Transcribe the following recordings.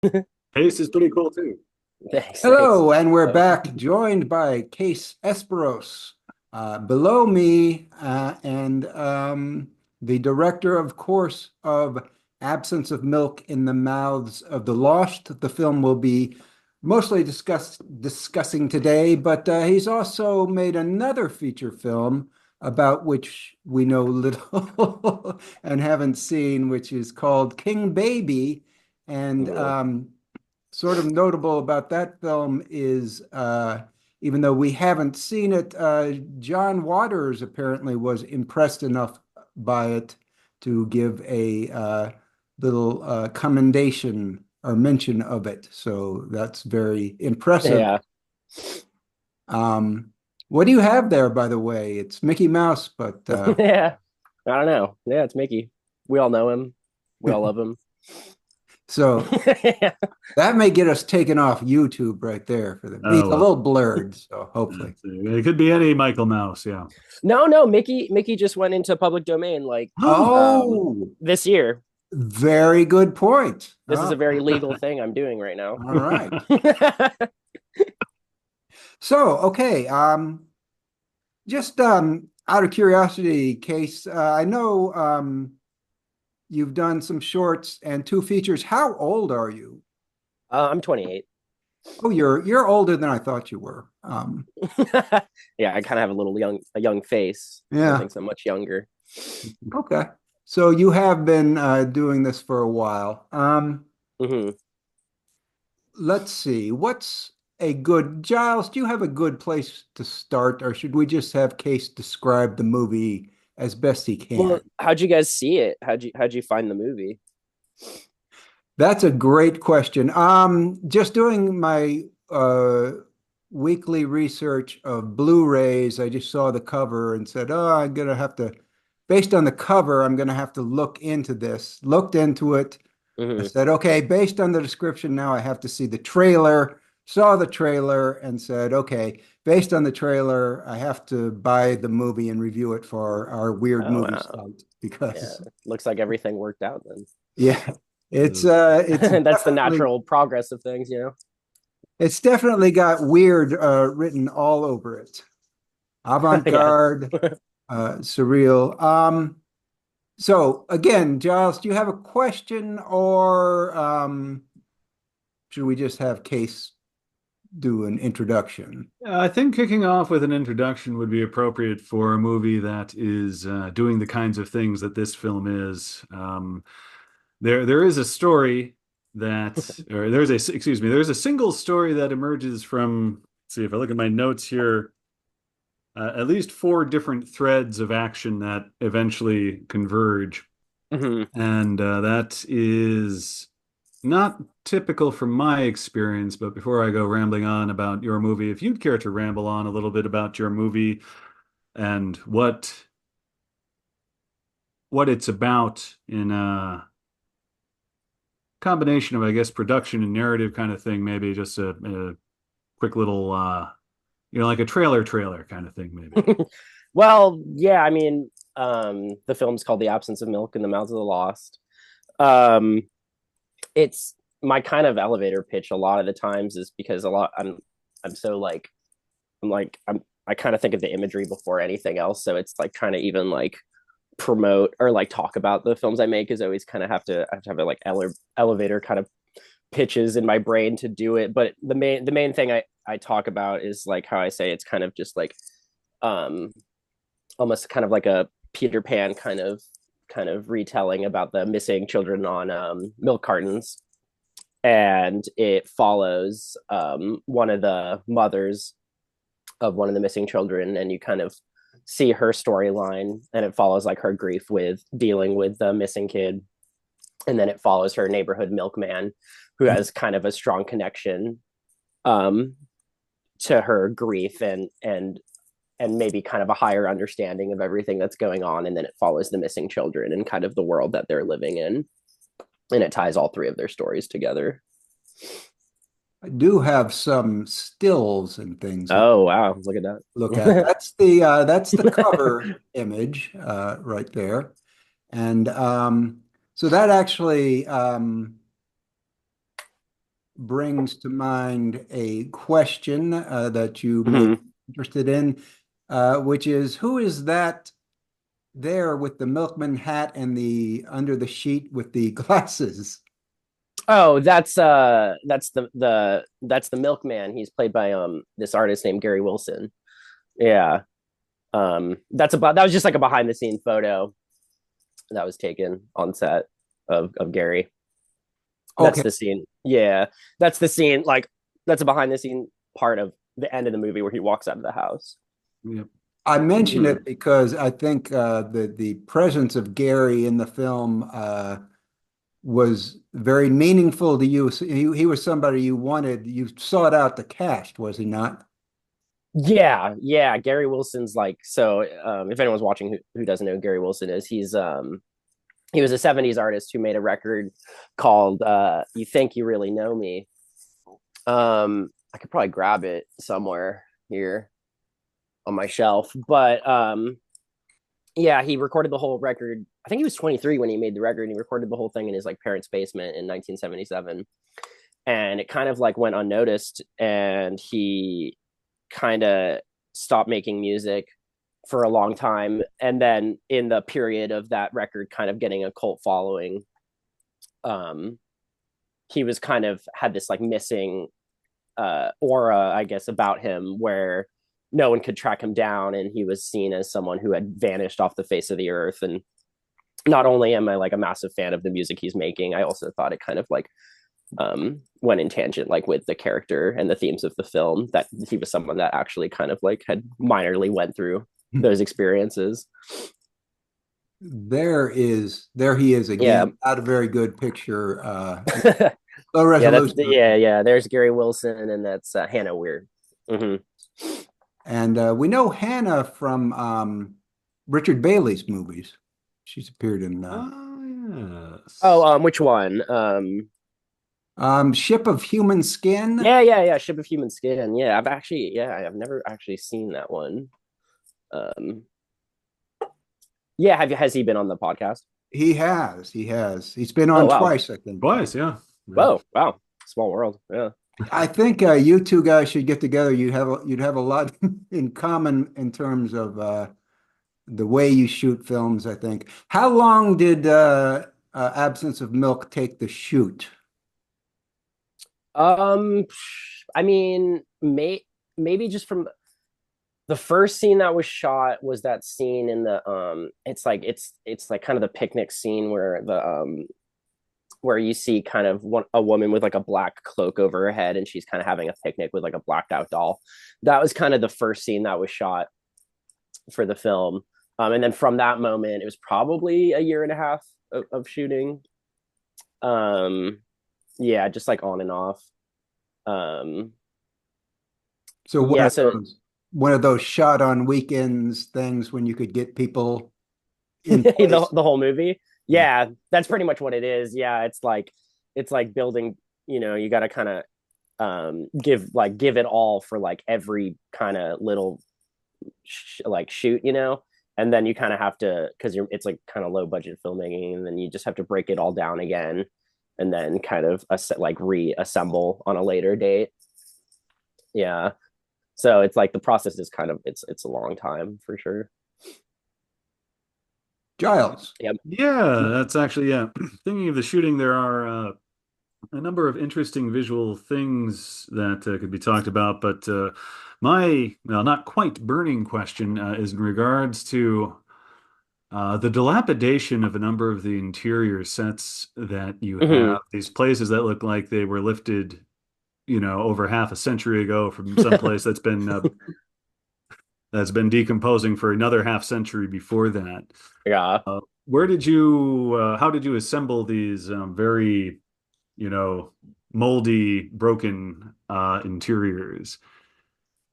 Pace is pretty cool too. Thanks, thanks. Hello, and we're back, joined by Case Esparros. Below me, and the director, of course, of Absence of Milk in the Mouths of the Lost. The film will be mostly discussing today, but he's also made another feature film about which we know little and haven't seen, which is called King Baby. And Mhm. sort of notable about that film is, even though we haven't seen it, John Waters apparently was impressed enough by it to give a little commendation or mention of it. So that's very impressive. Yeah. Um, what do you have there, by the way? It's Mickey Mouse, but Yeah. I don't know. Yeah, it's Mickey. We all know him. We all love him. so that may get us taken off YouTube right there for the. He's Oh a well, little blurred, so hopefully. it could be any Michael Mouse. Yeah. No, no, Mickey just went into public domain like Oh, this year. very good point. This is Oh, a very legal thing I'm doing right now. all right. So, okay, just out of curiosity, Case, I know you've done some shorts and two features. How old are you? I'm 28. Oh, you're older than I thought you were. Yeah, I kind of have a young face. Everyone Yeah. thinks I'm much younger. Okay. So you have been doing this for a while. Hmm. Let's see. What's a good, Giles, do you have a good place to start, or should we just have Case describe the movie as best he Well, can? how'd you guys see it? How'd you find the movie? That's a great question. Just doing my weekly research of Blu-rays, I just saw the cover and said, "Oh, I'm gonna have to, based on the cover, I'm gonna have to look into this." Looked into it. I Hmm. said, "Okay, based on the description, now I have to see the trailer." Saw the trailer and said, "Okay, based on the trailer, I have to buy the movie and review it for our weird Oh movie wow. site Yeah. because, Looks like everything worked out then. yeah, it's That's the definitely natural progress of things, you know? it's definitely got weird written all over it. Yeah. Avant-garde, surreal. So again, Giles, do you have a question or should we just have Case do an introduction? I think kicking off with an introduction would be appropriate for a movie that is doing the kinds of things that this film is. There is a story or excuse me, there's a single story that emerges from. Let's see if I look at my notes here. At least four different threads of action that eventually converge. Hmm. And that is not typical from my experience. But before I go rambling on about your movie, if you'd care to ramble on a little bit about your movie and what it's about in a combination of, I guess, production and narrative kind of thing, maybe just a quick little, like a trailer kind of thing, maybe. Well, yeah, I mean, the film's called The Absence of Milk in the Mouths of the Lost. Um, it's my kind of elevator pitch a lot of the times is because I'm so like I kind of think of the imagery before anything else. So it's like trying to even like promote or like talk about the films I make is always kind of I have to have a like elevator kind of pitches in my brain to do it. But the main thing I talk about is like how I say it's kind of just like um almost kind of like a Peter Pan kind of retelling about the missing children on milk cartons, and it follows one of the mothers of one of the missing children, and you kind of see her storyline, and it follows like her grief with dealing with the missing kid, and then it follows her neighborhood milkman who has kind of a strong connection um, to her grief and maybe kind of a higher understanding of everything that's going on, and then it follows the missing children and kind of the world that they're living in, and it ties all three of their stories together. I do have some stills and things if Oh wow, look at look at. that. That's the cover image right there. And so that actually brings to mind a question that you may be Mhm. interested in, which is who is that there with the milkman hat and the under the sheet with the glasses? Oh, that's the milkman. He's played by this artist named Gary Wilson. Yeah. That was just like a behind the scene photo that was taken on set of Gary. That's Okay, the scene. Yeah. That's the scene, like that's a behind the scene part of the end of the movie where he walks out of the house. Yep. I mention Mhm. it because I think the presence of Gary in the film was very meaningful to you. So he was somebody you wanted. You sought out the cast, was he not? Yeah, yeah. Gary Wilson's like so. If anyone's watching who doesn't know who Gary Wilson is, he was a '70s artist who made a record called "You Think You Really Know Me." I could probably grab it somewhere here on my shelf, but yeah, he recorded the whole record. I think he was 23 when he made the record, and he recorded the whole thing in his like parents' basement in 1977, and it kind of like went unnoticed, and he kind of stopped making music for a long time. And then in the period of that record kind of getting a cult following, um, he was kind of had this like missing aura, I guess, about him where no one could track him down, and he was seen as someone who had vanished off the face of the earth. And not only am I like a massive fan of the music he's making, I also thought it kind of like went in tangent like with the character and the themes of the film, that he was someone that actually kind of like had minorly went through those experiences. There he is Yeah. again. Not a very good picture. Yeah, Low resolution. yeah, there's Gary Wilson, and that's Hannah Weir. Hmm. And we know Hannah from Richard Bailey's movies. She's appeared in Oh, Oh, yes. which one? Ship of Human Skin. Yeah, Ship of Human Skin. Yeah, I've never actually seen that one. Um, yeah, has he been on the podcast? He's been Oh on wow, twice, I think. Twice, yeah. Yeah. whoa, wow, small world. Yeah. I think you two guys should get together. You'd have a lot in common in terms of the way you shoot films, I think. How long did Absence of Milk take to shoot? Um, I mean, maybe just from the first scene that was shot was that scene in the it's like kind of the picnic scene where the where you see kind of a woman with like a black cloak over her head, and she's kind of having a picnic with like a blacked out doll. That was kind of the first scene that was shot for the film. And then from that moment, it was probably a year and a half of shooting. Um, yeah, just like on and off. Um, So yeah, so one of those shot on weekends things when you could get people in place. the whole movie. Yeah. Yeah, that's pretty much what it is. Yeah, it's like building. You know, you got to kind of give it all for like every kind of little like shoot. You know, and then you kind of have to, because you're it's like kind of low budget filmmaking, and then you just have to break it all down again, and then kind of like reassemble on a later date. Yeah, so it's like the process is kind of it's a long time for sure. Giles. Yep. Yeah, that's actually, yeah. Thinking of the shooting, there are a number of interesting visual things that could be talked about, but my, well, not quite burning question is in regards to the dilapidation of a number of the interior sets that you have. Hmm. These places that look like they were lifted, over half a century ago from someplace that's been decomposing for another half century before that. Yeah. How did you assemble these very, you know, moldy, broken interiors?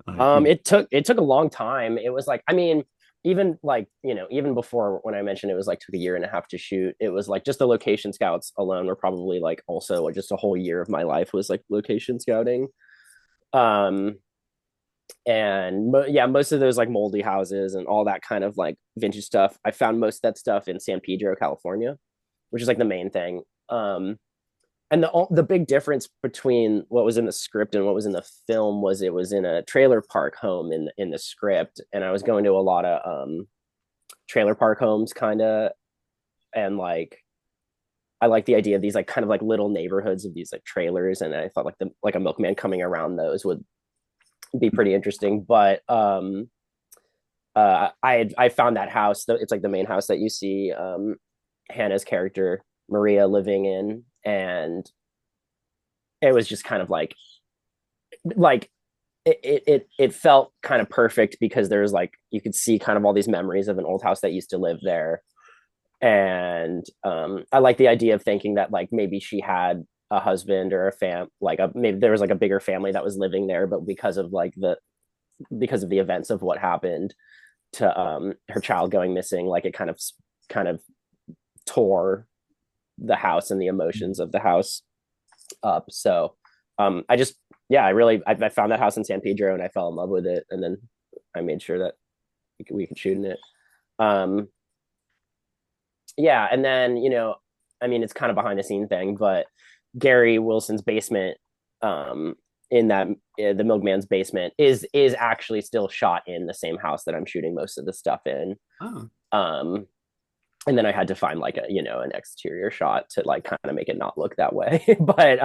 Like, It took a long time. It was like, I mean, even like, even before when I mentioned it was like took a year and a half to shoot, it was like just the location scouts alone were probably like also just a whole year of my life was like location scouting. Um, and yeah, most of those like moldy houses and all that kind of like vintage stuff, I found most of that stuff in San Pedro, California, which is like the main thing. And the big difference between what was in the script and what was in the film was it was in a trailer park home in the script, and I was going to a lot of trailer park homes kind of, and like I like the idea of these like kind of like little neighborhoods of these like trailers, and I thought like the like a milkman coming around those would be pretty interesting. But I found that house. It's like the main house that you see Hannah's character Maria living in, and it was just kind of like it felt kind of perfect because there's like you could see kind of all these memories of an old house that used to live there. And I like the idea of thinking that like maybe she had a husband or a like a maybe there was like a bigger family that was living there, but because of the events of what happened to her child going missing, like it kind of tore the house and the emotions of the house up. So I just yeah, I found that house in San Pedro and I fell in love with it, and then I made sure that we could shoot in it. Um, yeah, and then I mean, it's kind of behind the scene thing, but Gary Wilson's basement, in that the Milkman's basement is actually still shot in the same house that I'm shooting most of the stuff in. Oh. Um, and then I had to find like an exterior shot to like kind of make it not look that way. But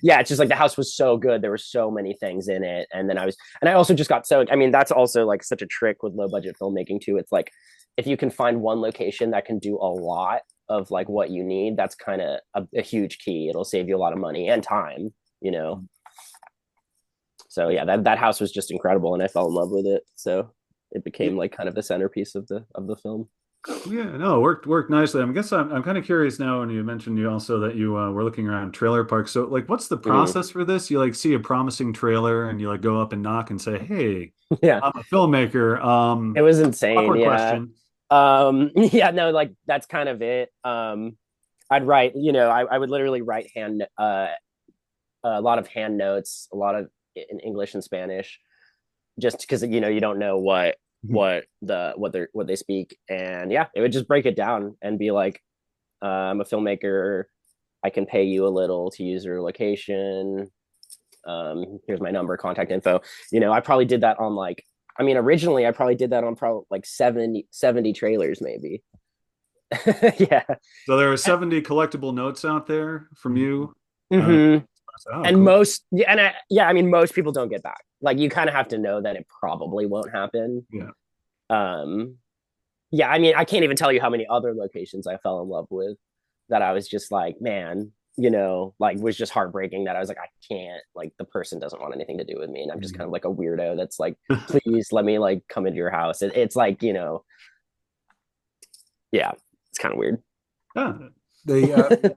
yeah, it's just like the house was so good. There were so many things in it, and then I also just got so. I mean, that's also like such a trick with low budget filmmaking too. It's like if you can find one location that can do a lot of like what you need, that's kind of a huge key. It'll save you a lot of money and time. You know. So yeah, that house was just incredible, and I fell in love with it. So it became like kind of the centerpiece of the film. Yeah, no, worked nicely. I guess I'm kind of curious now, and you mentioned you also that you were looking around trailer parks. So, like, what's the Mm-hmm. process for this? You like see a promising trailer, and you like go up and knock and say, "Hey, Yeah, I'm a filmmaker." it was insane. Awkward Yeah. question. Yeah, no, like that's kind of it. I'd write, I would literally write a lot of hand notes, a lot of in English and Spanish, just because you don't know what they speak, and yeah, it would just break it down and be like, I'm a filmmaker. I can pay you a little to use your location. Here's my number, contact info. I probably did that on like, I mean, originally I probably did that on probably like 70 trailers, maybe. Yeah. So there are 70 collectible notes out there from you. Uh, Hmm. oh, And cool. I mean, most people don't get back. Like, you kind of have to know that it probably won't happen. Yeah. Um, yeah, I mean, I can't even tell you how many other locations I fell in love with that I was just like, man, like was just heartbreaking that I was like, I can't, like the person doesn't want anything to do with me. And I'm just kind of like a weirdo that's like, please let me like come into your house. It's like, yeah, it's kind of weird. Yeah. The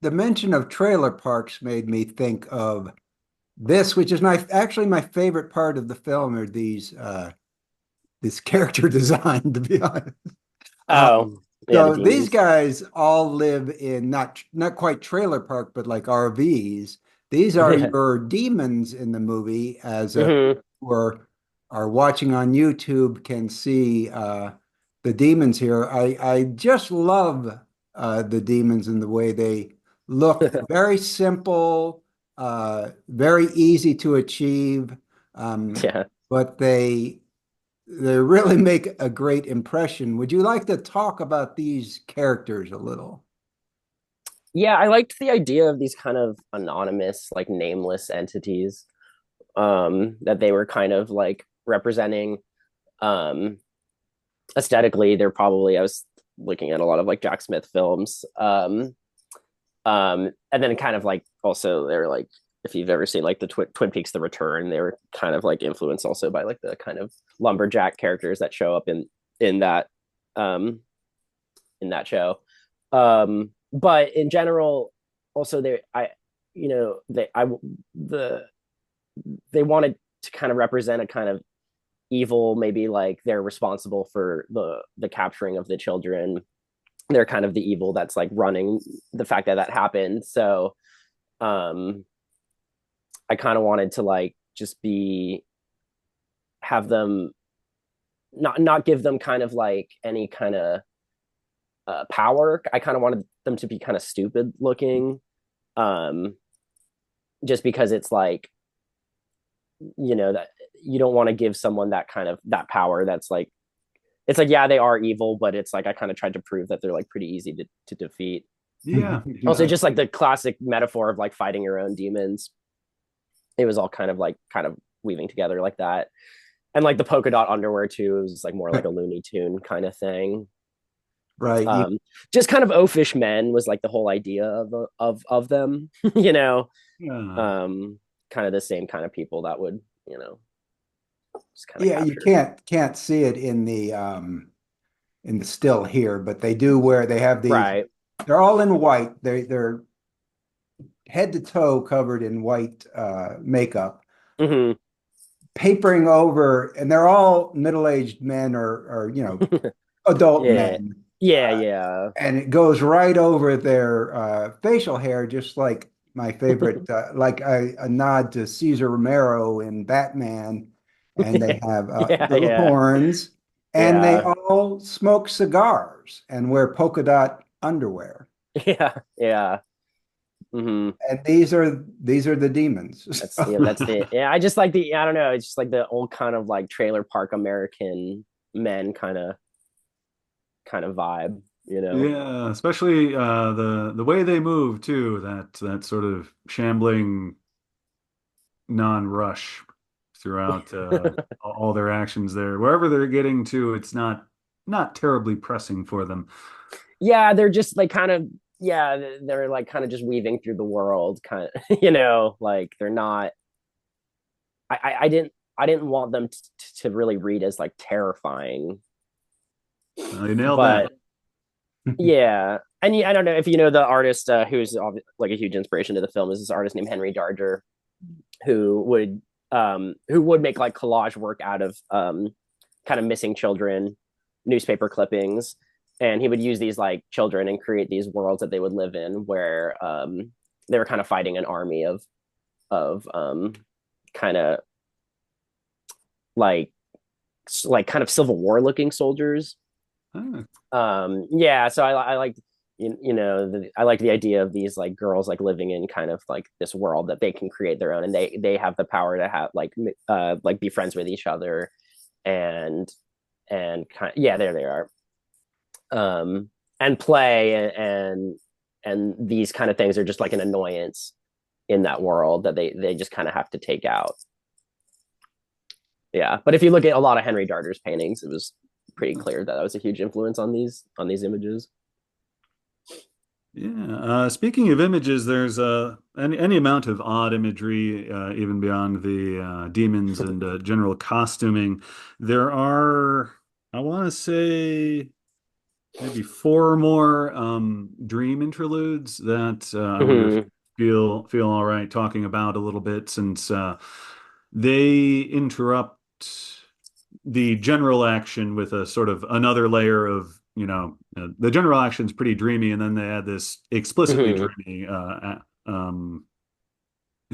the mention of trailer parks made me think of this, which is my actually my favorite part of the film, are these this character design, to be honest. Uh, Oh, yeah, the so these demons. guys all live in not quite trailer park, but like RVs. These are Yeah. your demons in the movie, as Hmm. who are watching on YouTube can see the demons here. I just love the demons in the way they look. Very simple, very easy to achieve, Yeah. but they really make a great impression. Would you like to talk about these characters a little? Yeah, I liked the idea of these kind of anonymous, like nameless entities, that they were kind of like representing. Um, Aesthetically, they're probably, I was looking at a lot of like Jack Smith films. And then kind of like also they're like, if you've ever seen like the Twin Peaks: The Return, they were kind of like influenced also by like the kind of lumberjack characters that show up in that um in that show. But in general, also the they wanted to kind of represent a kind of evil, maybe like they're responsible for the capturing of the children. They're kind of the evil that's like running the fact that that happened. So um I kind of wanted to like just be have them not give them kind of like any kind of power. I kind of wanted them to be kind of stupid looking. um just because it's like, that you don't want to give someone that kind of that power that's like, it's like, yeah, they are evil, but it's like I kind of tried to prove that they're like pretty easy to defeat. Yeah, Also, yeah. just like the classic metaphor of like fighting your own demons, it was all kind of weaving together like that. And like the polka dot underwear too, it was like more like a Looney Tune kind of thing. Right. You, um just kind of oafish men was like the whole idea of them. you know Yeah. um Kind of the same kind of people that would, you know just kind of yeah, you capture. can't see it in the still here, but they do wear they have these Right. they're all in white. They're head to toe covered in white makeup, Hmm. papering over, and they're all middle-aged men or adult Yeah, men. yeah, yeah. And it goes right over their facial hair, just like my favorite, like a nod to Caesar Romero in Batman. And they have Yeah, little yeah, horns, and they yeah, all smoke cigars and wear polka dot underwear. yeah, yeah. Hmm. And these are the demons. That's the, yeah, I just like the, I don't know, it's just like the old kind of like trailer park American men kind of vibe, you know. Yeah, especially the way they move too, that sort of shambling non-rush throughout all their actions there. Wherever they're getting to, it's not terribly pressing for them. Yeah, they're just like kind of, yeah, they're like kind of just weaving through the world kind of, like they're not, I didn't want them to really read as like terrifying. You nailed that. But yeah, and I don't know if you know the artist, who's like a huge inspiration to the film, is this artist named Henry Darger, who would make like collage work out of kind of missing children, newspaper clippings, and he would use these like children and create these worlds that they would live in, where they were kind of fighting an army of kind of like kind of Civil War looking soldiers. Ah, Yeah, so I like, I like the idea of these like girls like living in kind of like this world that they can create their own, and they have the power to have like be friends with each other, and kind of, yeah, there they are. And play, and these kind of things are just like an annoyance in that world that they just kind of have to take out. Yeah, but if you look at a lot of Henry Darder's paintings, it was pretty clear that was a huge influence on these images. yeah. Speaking of images, there's any amount of odd imagery, even beyond the demons and general costuming. There are, I want to say, maybe four more dream interludes that I wonder if Hmm. you feel all right talking about a little bit, since they interrupt the general action with a sort of another layer of, the general action is pretty dreamy, and then they add this explicitly Hmm. dreamy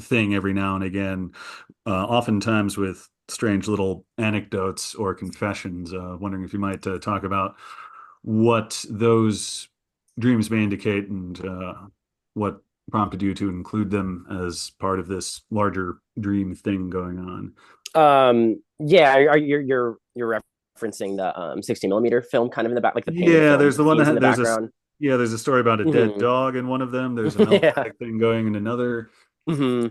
thing every now and again, oftentimes with strange little anecdotes or confessions. Wondering if you might talk about what those dreams may indicate, and what prompted you to include them as part of this larger dream thing going on. Yeah, you're referencing the 60 millimeter film kind of in the back, like the painted Yeah, film there's the one that scenes in the there's a background. yeah, there's a story about a dead Hmm. dog in one of them. There's a Yeah. melodramatic thing going in another. Hmm.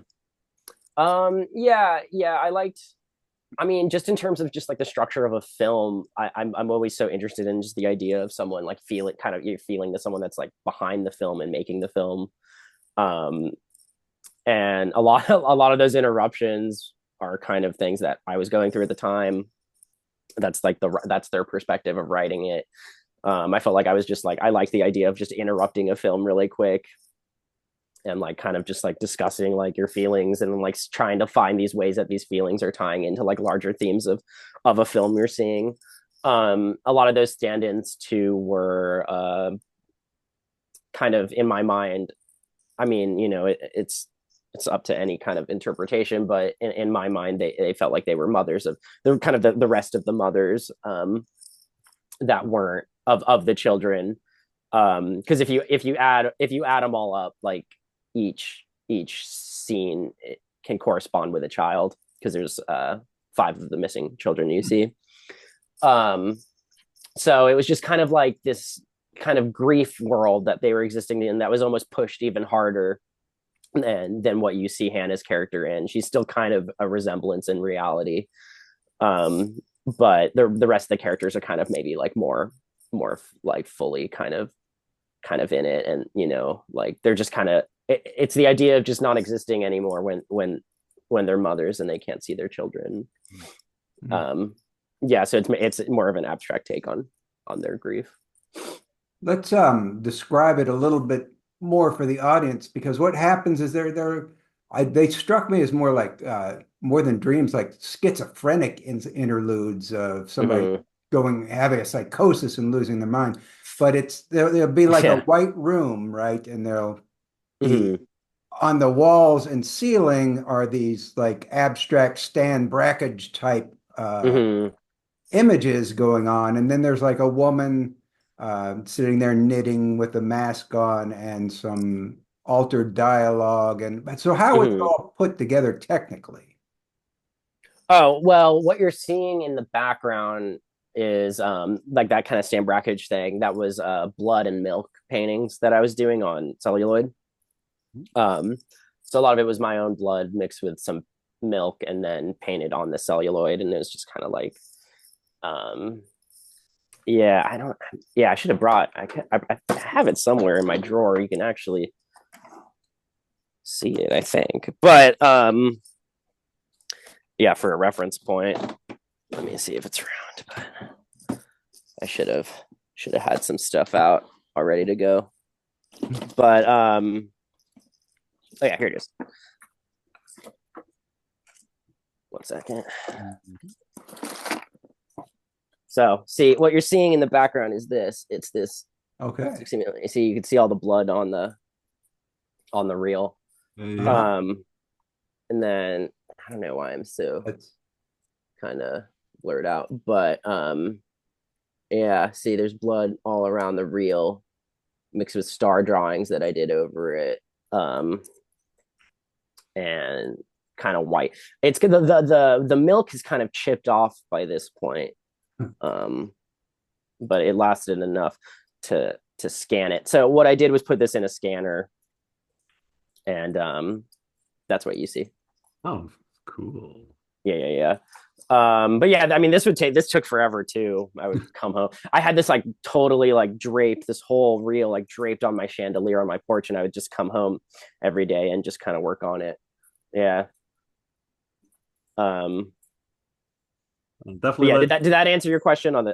Yeah, yeah. I mean, just in terms of just like the structure of a film, I'm always so interested in just the idea of someone like feeling kind of, you're feeling to someone that's like behind the film and making the film. Um, and a lot of those interruptions are kind of things that I was going through at the time. That's their perspective of writing it. I felt like I was just like, I liked the idea of just interrupting a film really quick, and like kind of just like discussing like your feelings, and like trying to find these ways that these feelings are tying into like larger themes of a film you're seeing. A lot of those stand-ins too were kind of in my mind. I mean, it's up to any kind of interpretation, but in my mind, they felt like they were mothers of, they're kind of the rest of the mothers, that weren't of the children. Because if you add them all up, like each scene can correspond with a child, because there's 5 of the missing children you see. Um, so it was just kind of like this kind of grief world that they were existing in, that was almost pushed even harder than what you see Hannah's character in. She's still kind of a resemblance in reality, but the rest of the characters are kind of maybe like more like fully kind of in it, and like they're just kind of, it's the idea of just not existing anymore when they're mothers and they can't see their children. Mm-hmm. Yeah, so it's more of an abstract take on their grief. Let's describe it a little bit more for the audience, because what happens is they struck me as more like more than dreams, like schizophrenic interludes of somebody having a psychosis and losing their mind. But there'll be like a white room, right? And there'll be on the walls and ceiling are these like abstract Stan Brakhage type images going on, and then there's like a woman sitting there knitting with a mask on and some altered dialogue. And so how it's all put together technically? Oh, well, what you're seeing in the background is like that kind of Stan Brakhage thing. That was blood and milk paintings that I was doing on celluloid. So a lot of it was my own blood mixed with some milk and then painted on the celluloid, and it was just kind of like I should have brought, I have it somewhere in my drawer. You can actually see it, I think. But for a reference point, let me see if it's around. But I should have had some stuff out all ready to go. But here it is. One second. So, see, what you're seeing in the background is this. It's this. Okay. You see, you can see all the blood on the reel. Yeah. And then I don't know why I'm so kind of blurred out, but see, there's blood all around the reel, mixed with star drawings that I did over it, and kind of white. It's the milk is kind of chipped off by this point. But it lasted enough to scan it. So what I did was put this in a scanner, and that's what you see. Oh, cool. Yeah. But yeah, I mean, this took forever too. I would come home. I had this like totally like draped, this whole reel like draped on my chandelier on my porch, and I would just come home every day and just kind of work on it. Yeah. Definitely. Yeah, did that answer your question on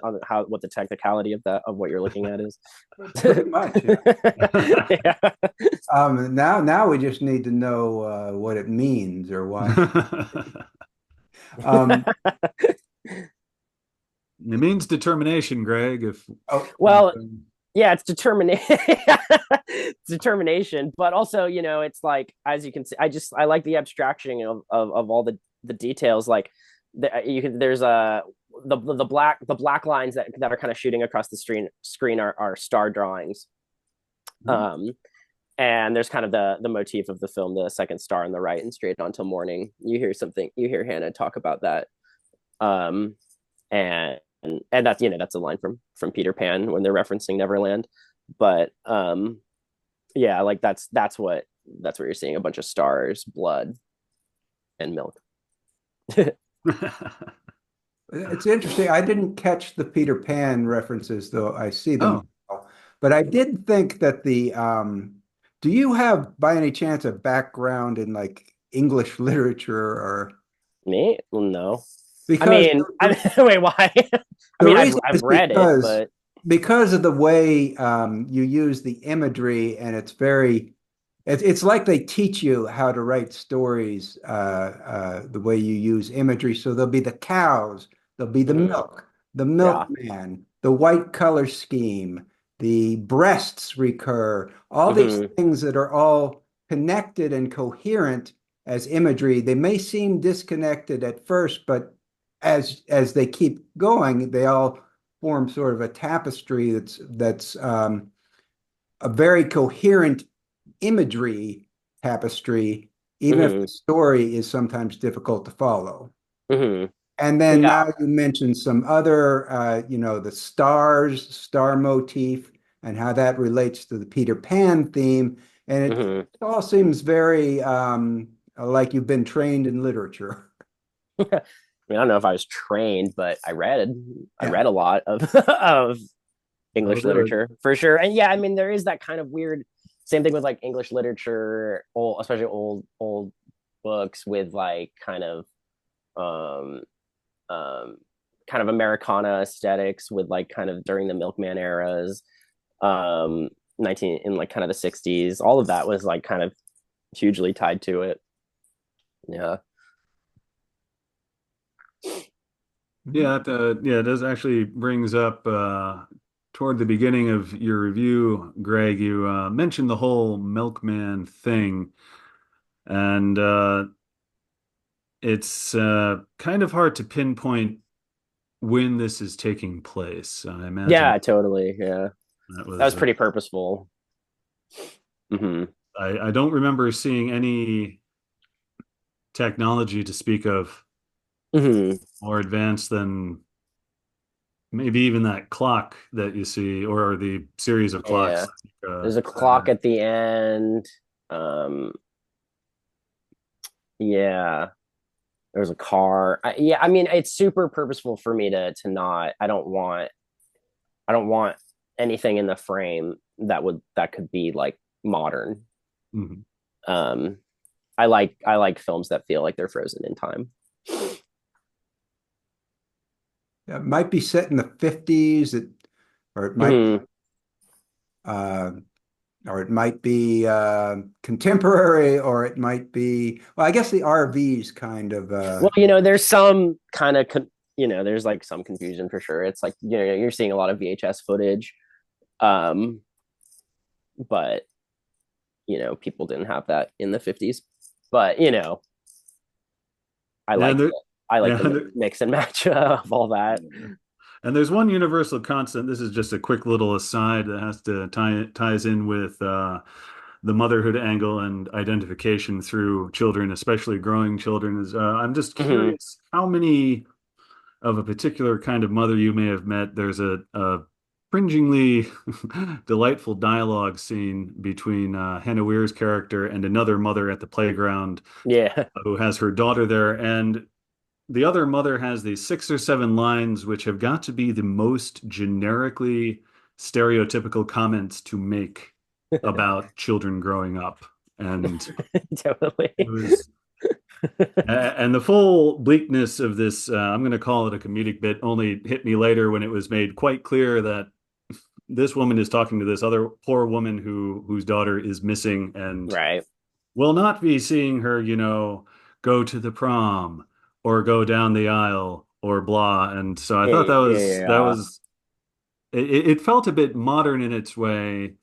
what the technicality of what you're looking at is? Pretty much. Yeah. Now we just need to know what it means or why. It means determination, Greg. It's determination. It's determination, but also, it's like, as you can see, I like the abstraction of all the details. Like there's the black lines that are kind of shooting across the screen are star drawings. And there's kind of the motif of the film, the second star on the right and straight on till morning. You hear Hannah talk about that. And that's, that's a line from Peter Pan when they're referencing Neverland. But like that's what you're seeing, a bunch of stars, blood, and milk. It's interesting. I didn't catch the Peter Pan references, though I see them. But I did think that do you have by any chance a background in like English literature or me? Well, no. Because wait, why? I've read it, but because of the way you use the imagery, and it's like they teach you how to write stories the way you use imagery. So there'll be the cows, there'll be the milk, the milkman, the white color scheme, the breasts recur, all these things that are all connected and coherent as imagery. They may seem disconnected at first, but as they keep going, they all form sort of a tapestry that's a very coherent imagery tapestry, even if the Hmm. story is sometimes difficult to follow. Hmm. And then Yeah. now you mentioned some other, the stars, star motif, and how that relates to the Peter Pan theme. And it Hmm. all seems very like you've been trained in literature. I mean, I don't know if I was trained, but I Yeah. read a lot of of That'll English do it. literature for sure. And yeah, I mean, there is that kind of weird same thing with like English literature, especially old books with like um um kind of Americana aesthetics with like kind of during the Milkman eras, 19 in like kind of the 60s. All of that was like kind of hugely tied to it. Yeah. Yeah, yeah, it does actually brings up toward the beginning of your review, Greg, you mentioned the whole milkman thing, and it's kind of hard to pinpoint when this is taking place. I imagine Yeah, totally. Yeah. that That was was pretty purposeful. Hmm. I don't remember seeing any technology to speak of Hmm. more advanced than maybe even that clock that you see, or the series of Yeah. clocks. There's a clock at the end. Um, yeah. There's a car. Yeah, I mean, it's super purposeful for me to not. I don't want anything in the frame that could be like modern. Mhm. Um, I like films that feel like they're frozen in time. It might be set in the 50s, or it might Hmm. uh, or it might be contemporary, or it might be, well, I guess the RVs kind of Well, there's some kind of there's like some confusion for sure. It's like you're seeing a lot of VHS footage, um, but people didn't have that in the 50s. But I Yeah, like and there, I like yeah, the mix and match of all that. and there's one universal constant. This is just a quick little aside that has to ties in with the motherhood angle and identification through children, especially growing children. Is I'm just Hmm. curious how many of a particular kind of mother you may have met. There's a cringingly delightful dialogue scene between Hannah Weir's character and another mother at the playground Yeah. who has her daughter there, and the other mother has these 6 or 7 lines which have got to be the most generically stereotypical comments to make about children growing up. And it Totally. was, and the full bleakness of this, I'm going to call it a comedic bit, only hit me later when it was made quite clear that this woman is talking to this other poor woman whose daughter is missing and Right. will not be seeing her, go to the prom or go down the aisle or blah. And so I thought Yeah. that Yeah. was it felt a bit modern in its way,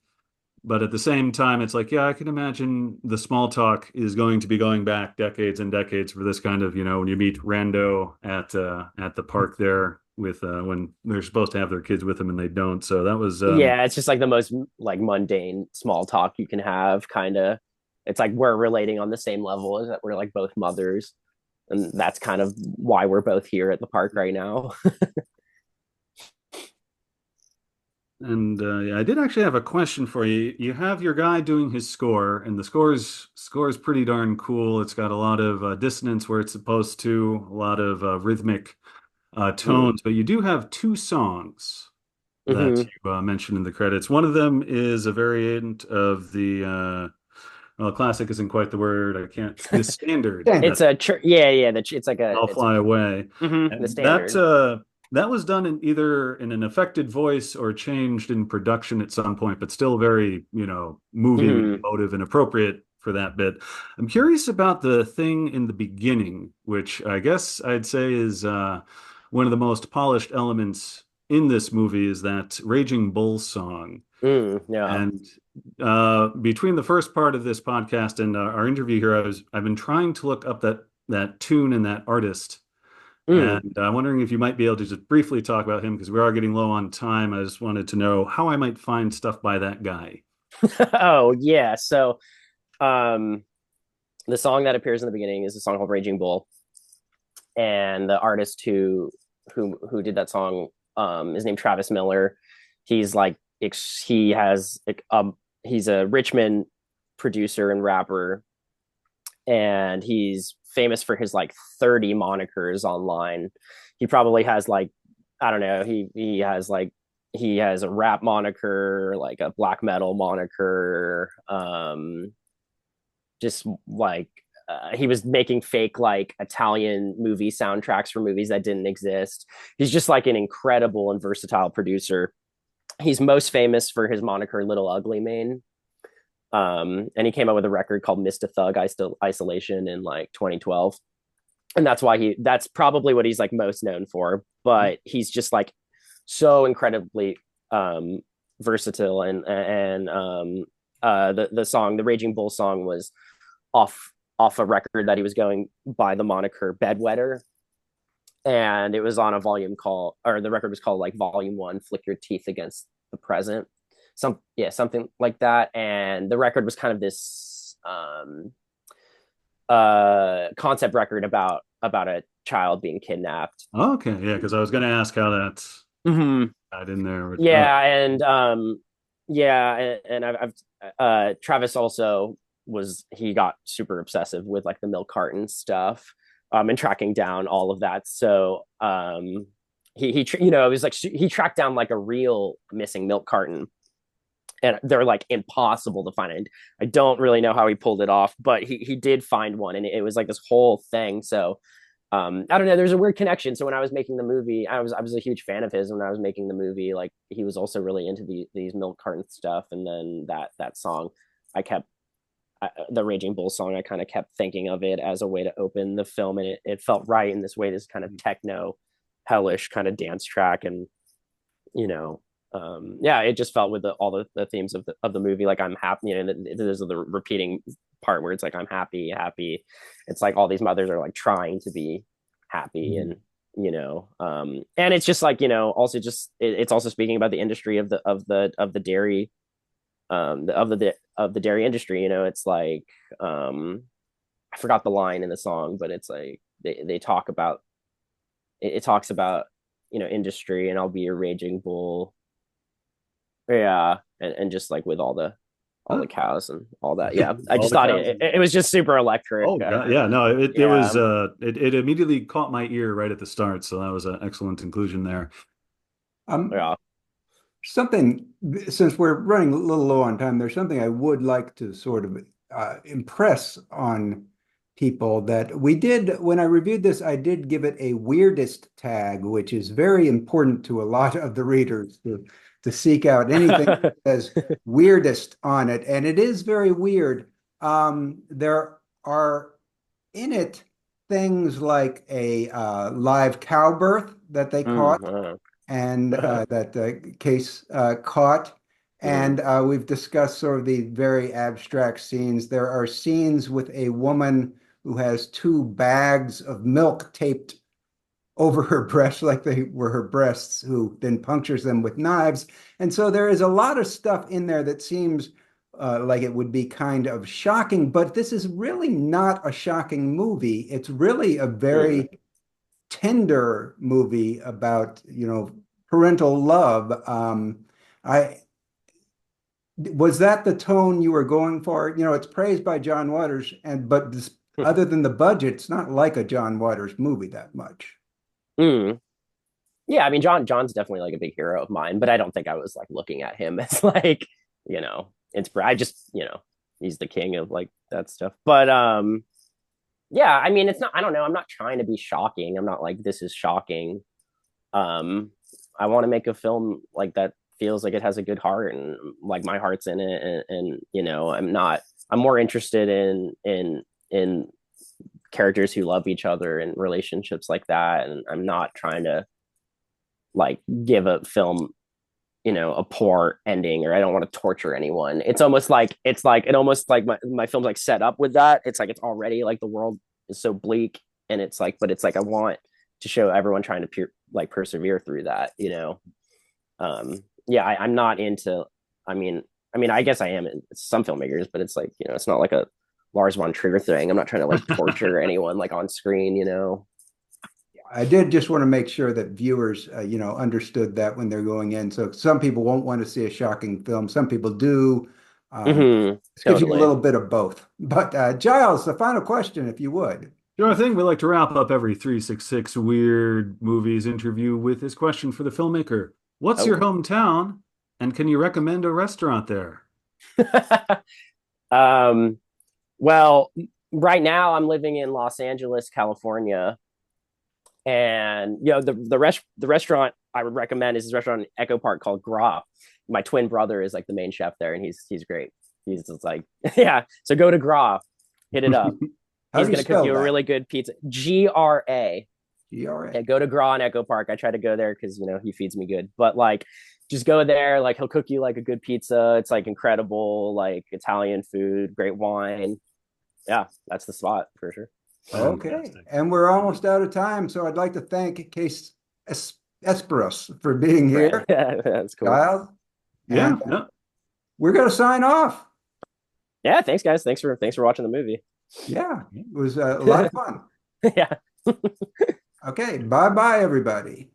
but at the same time, it's like, yeah, I can imagine the small talk is going to be going back decades and decades for this kind of, when you meet rando at the park there with when they're supposed to have their kids with them and they don't. So that was Yeah, it's just like the most like mundane small talk you can have, kind of. It's like we're relating on the same level as that we're like both mothers, and that's kind of why we're both here at the park right now. and yeah, I did actually have a question for you. You have your guy doing his score, and the score is pretty darn cool. It's got a lot of dissonance where it's supposed to, a lot of rhythmic Mm-hmm. tones, but you do have 2 songs that Mm-hmm. you mentioned in the credits. One of them is a variant of the well, classic isn't quite the word. I can't. The standard standard. It's a yeah, yeah. It's like I'll it's fly away. the And standard. that was done in either in an affected voice or changed in production at some point, but still very, moving and Mm-hmm. emotive and appropriate for that bit. I'm curious about the thing in the beginning, which I guess I'd say is one of the most polished elements in this movie is that Raging Bull song. Yeah. And between the first part of this podcast and our interview here, I've been trying to look up that tune and that artist, Mm. and I'm wondering if you might be able to just briefly talk about him because we are getting low on time. I just wanted to know how I might find stuff by that guy. Oh yeah. So Um, the song that appears in the beginning is a song called Raging Bull, and the artist who did that song is named Travis Miller. He's like he has he's a Richmond producer and rapper, and he's famous for his like 30 monikers online. He probably has like, I don't know, he has a rap moniker, like a black metal moniker, just like he was making fake like Italian movie soundtracks for movies that didn't exist. He's just like an incredible and versatile producer. He's most famous for his moniker Little Ugly Mane. And he came out with a record called Mr. Thug Isolation in like 2012. And that's probably what he's like most known for. But he's just like so incredibly versatile, and the Raging Bull song was off a record that he was going by the moniker Bedwetter, and it was on a volume called, or the record was called like Volume One, Flick Your Teeth Against the Present, something like that. And the record was kind of this concept record about a child being kidnapped. Okay, yeah, because I was going to ask how that's Mm-hmm. got in there. Yeah, and I've Travis also he got super obsessive with like the milk carton stuff, and tracking down all of that. So it was like he tracked down like a real missing milk carton, and they're like impossible to find. I don't really know how he pulled it off, but he did find one, and it was like this whole thing. So I don't know, there's a weird connection. So when I was making the movie, I was a huge fan of his. When I was making the movie, like he was also really into these milk carton stuff. And then that song, I kept the Raging Bull song, I kind of kept thinking of it as a way to open the film, and it felt right in this way, this kind of techno hellish kind of dance track. And you know, yeah, it just felt with all the themes of the movie. Like I'm happy, there's the repeating part where it's like I'm happy, happy. It's like all these mothers are like trying to be happy, and and it's just like, also just it's also speaking about the industry of the dairy, of the dairy industry. It's like, I forgot the line in the song, but it's like they talk about it talks about industry, and I'll be your raging bull. Yeah, and just like with all the cows and all that. Yeah, I All just the thought cows. it was just super electric. Oh God, yeah, no, it Yeah. was it immediately caught my ear right at the start, so that was an excellent inclusion there. Um, Yeah. Something, since we're running a little low on time, there's something I would like to sort of impress on people that we did when I reviewed this. I did give it a weirdest tag, which is very important to a lot of the readers to seek out anything that says weirdest on it, and it is very weird. There are in it things like a live cow birth that they caught Mm, and that the case caught. mm, And we've discussed sort of the very abstract scenes. There are scenes with a woman who has two bags of milk taped over her breasts like they were her breasts, who then punctures them with knives. And so there is a lot of stuff in there that seems like it would be kind of shocking, but this is really not a shocking movie. It's really a mm. very tender movie about, parental love. I Was that the tone you were going for? It's praised by John Waters, but other than the budget, it's not like a John Waters movie that much. Mm. Yeah, I mean, John's definitely like a big hero of mine, but I don't think I was like looking at him as like, I just, he's the king of like that stuff. But yeah, I mean, it's not, I don't know, I'm not trying to be shocking. I'm not like this is shocking. Um, I want to make a film like that feels like it has a good heart, and like my heart's in it, and I'm more interested in characters who love each other and relationships like that, and I'm not trying to like give a film a poor ending, or I don't want to torture anyone. It almost like my film's like set up with that. It's like it's already like the world is so bleak, and it's like, but it's like I want to show everyone trying to like persevere through that. Yeah, I'm not into. I mean, I mean, I guess I am in some filmmakers, but it's like, it's not like a Lars von Trier thing. I'm not trying to like torture anyone like on screen. I did just want to make sure that viewers, understood that when they're going in. So some people won't want to see a shocking film. Some people do. Um, this gives you a Totally. little bit of both. But Giles, the final question, if you would. Sure thing. We like to wrap up every 366 Weird Movies interview with this question for the filmmaker. What's your Oh. hometown, and can you recommend a restaurant there? um, well, right now I'm living in Los Angeles, California, and the restaurant I would recommend is this restaurant in Echo Park called Gra. My twin brother is like the main chef there, and he's great. He's just like yeah. So go to Gra, hit it up. How He's do you gonna cook spell you a that? really good pizza. GRA. GRA. Yeah, go to Gra in Echo Park. I try to go there because he feeds me good. But like, just go there. Like he'll cook you like a good pizza. It's like incredible, like Italian food, great wine. Yeah, that's the spot for sure. Okay. Fantastic. And we're almost out of time. So I'd like to thank Case Esperos for being Right. here, That's cool. Giles. Yeah, And no, we're going to sign off. Yeah, thanks guys. Thanks for watching the movie. Yeah, it was a lot of fun. Yeah. Okay. Bye bye, everybody.